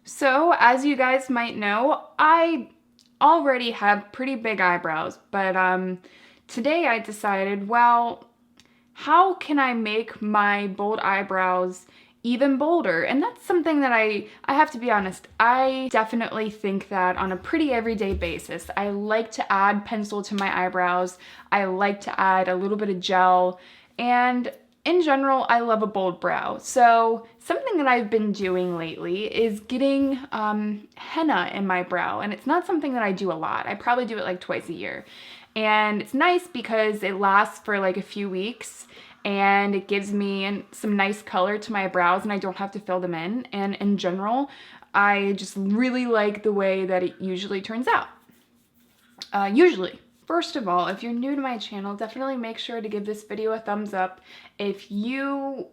So, as you guys might know, I already have pretty big eyebrows, but today I decided, well, how can I make my bold eyebrows even bolder? And that's something that I have to be honest, I definitely think that on a pretty everyday basis. I like to add pencil to my eyebrows. I like to add a little bit of gel, and in general, I love a bold brow. So something that I've been doing lately is getting henna in my brow. And it's not something that I do a lot. I probably do it like twice a year. And it's nice because it lasts for like a few weeks and it gives me some nice color to my brows and I don't have to fill them in. And in general, I just really like the way that it usually turns out. Usually. First of all, if you're new to my channel, definitely make sure to give this video a thumbs up if you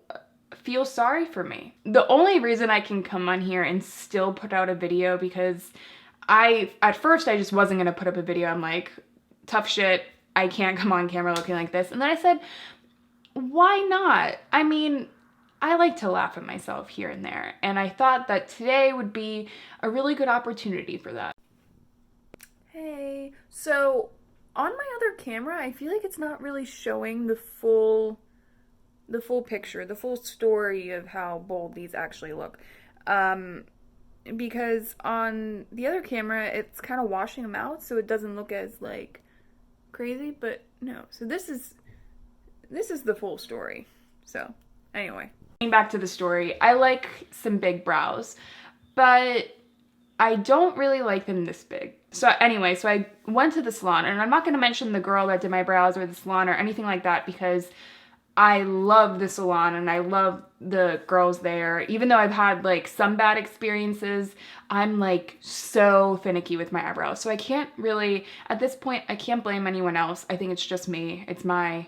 feel sorry for me. The only reason I can come on here and still put out a video because at first I just wasn't gonna put up a video. I'm like, tough shit, I can't come on camera looking like this. And then I said, why not? I mean, I like to laugh at myself here and there. And I thought that today would be a really good opportunity for that. Hey, so on my other camera, I feel like it's not really showing the full picture, the full story of how bold these actually look. Because on the other camera, it's kind of washing them out, so it doesn't look as like crazy, but no. So this is the full story. So anyway, getting back to the story, I like some big brows, but I don't really like them this big. So anyway, so I went to the salon, and I'm not going to mention the girl that did my brows or the salon or anything like that because I love the salon and I love the girls there. Even though I've had like some bad experiences, I'm like so finicky with my eyebrows. So I can't really, at this point, I can't blame anyone else. I think it's just me. It's my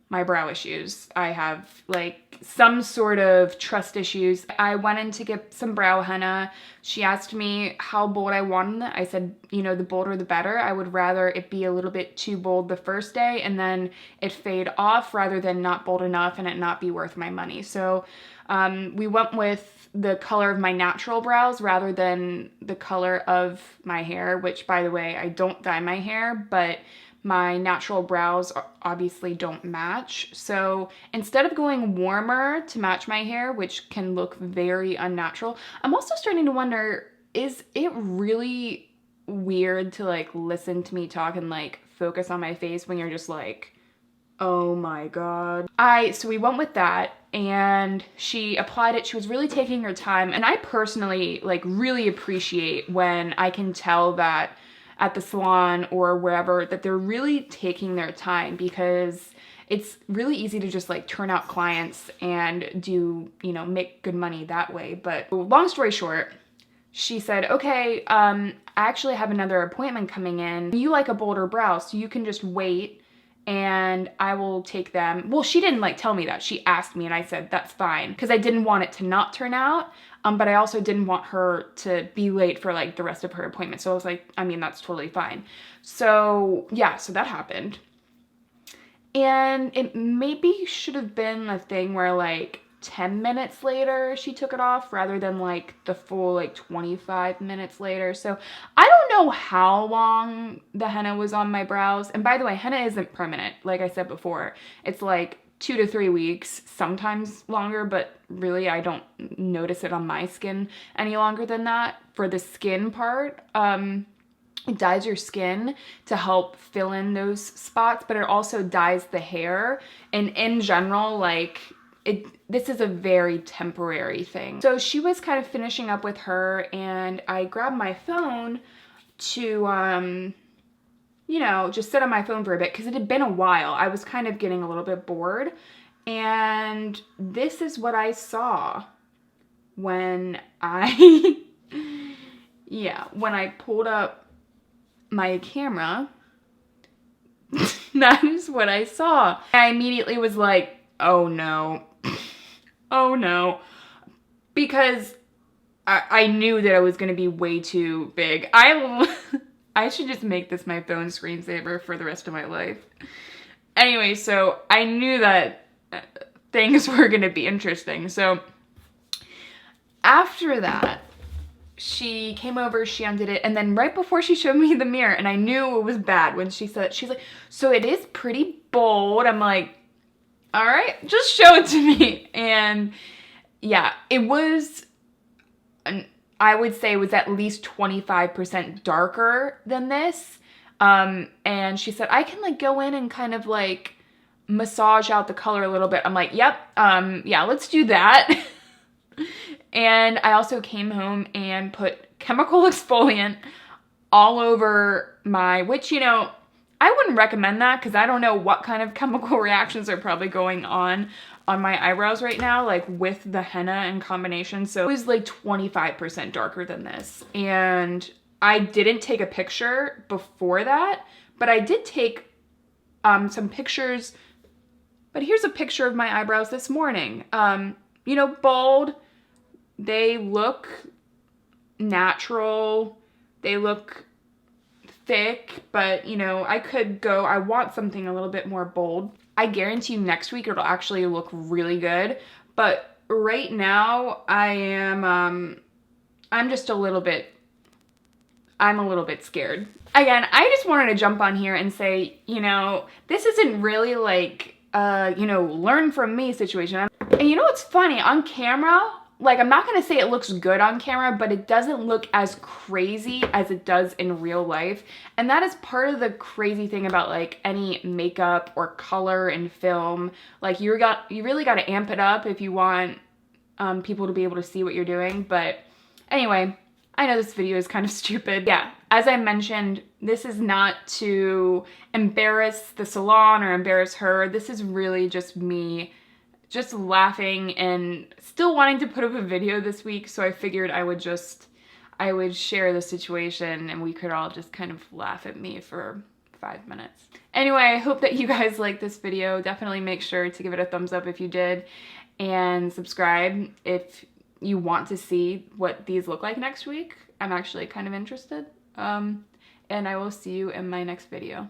brow issues. I have like some sort of trust issues. I went in to get some brow henna. She asked me how bold I wanted it. I said, you know, the bolder the better. I would rather it be a little bit too bold the first day and then it fade off rather than not bold enough and it not be worth my money. So we went with the color of my natural brows rather than the color of my hair, which by the way, I don't dye my hair, but my natural brows obviously don't match. So instead of going warmer to match my hair, which can look very unnatural, I'm also starting to wonder, is it really weird to like listen to me talk and like focus on my face when you're just like, oh my god. So we went with that and she applied it. She was really taking her time. And I personally like really appreciate when I can tell that at the salon or wherever that they're really taking their time because it's really easy to just like turn out clients and do, you know, make good money that way. But long story short, she said, okay, I actually have another appointment coming in. You like a bolder brow, so you can just wait and I will take them. Well, she didn't like tell me that. She asked me and I said, that's fine. Because I didn't want it to not turn out. But I also didn't want her to be late for like the rest of her appointment. So I was like, I mean, that's totally fine. So yeah, so that happened. And it maybe should have been a thing where like 10 minutes later she took it off rather than like the full like 25 minutes later. So I don't know how long the henna was on my brows. And by the way, henna isn't permanent. Like I said before, it's like 2 to 3 weeks, sometimes longer, but really I don't notice it on my skin any longer than that. For the skin part, it dyes your skin to help fill in those spots, but it also dyes the hair. And in general, like this is a very temporary thing. So she was kind of finishing up with her and I grabbed my phone to, you know, just sit on my phone for a bit because it had been a while. I was kind of getting a little bit bored. And this is what I saw when I, when I pulled up my camera. That is what I saw. I immediately was like, oh no, oh no. Because I knew that I was going to be way too big. I should just make this my phone screensaver for the rest of my life. Anyway, so I knew that things were going to be interesting. So after that, she came over, she undid it, and then right before she showed me the mirror, and I knew it was bad when she said, she's like, so it is pretty bold. I'm like, all right, just show it to me. And yeah, it was, I would say it was at least 25% darker than this. And she said, I can like go in and kind of like massage out the color a little bit. I'm like, yep, yeah, let's do that. And I also came home and put chemical exfoliant all over which, you know, I wouldn't recommend that because I don't know what kind of chemical reactions are probably going on my eyebrows right now, like with the henna in combination. So it was like 25% darker than this. And I didn't take a picture before that, but I did take some pictures. But here's a picture of my eyebrows this morning. You know, bold. They look natural. They look thick, but you know, I want something a little bit more bold. I guarantee you next week it'll actually look really good. But right now I'm just a little bit scared. Again, I just wanted to jump on here and say, you know, this isn't really like, you know, learn from me situation. And you know what's funny? On camera, like, I'm not going to say it looks good on camera, but it doesn't look as crazy as it does in real life. And that is part of the crazy thing about, like, any makeup or color in film. Like, you really got to amp it up if you want people to be able to see what you're doing. But anyway, I know this video is kind of stupid. Yeah, as I mentioned, this is not to embarrass the salon or embarrass her. This is really just me just laughing and still wanting to put up a video this week, so I figured I would share the situation and we could all just kind of laugh at me for 5 minutes. Anyway, I hope that you guys liked this video. Definitely make sure to give it a thumbs up if you did, and subscribe if you want to see what these look like next week. I'm actually kind of interested. And I will see you in my next video.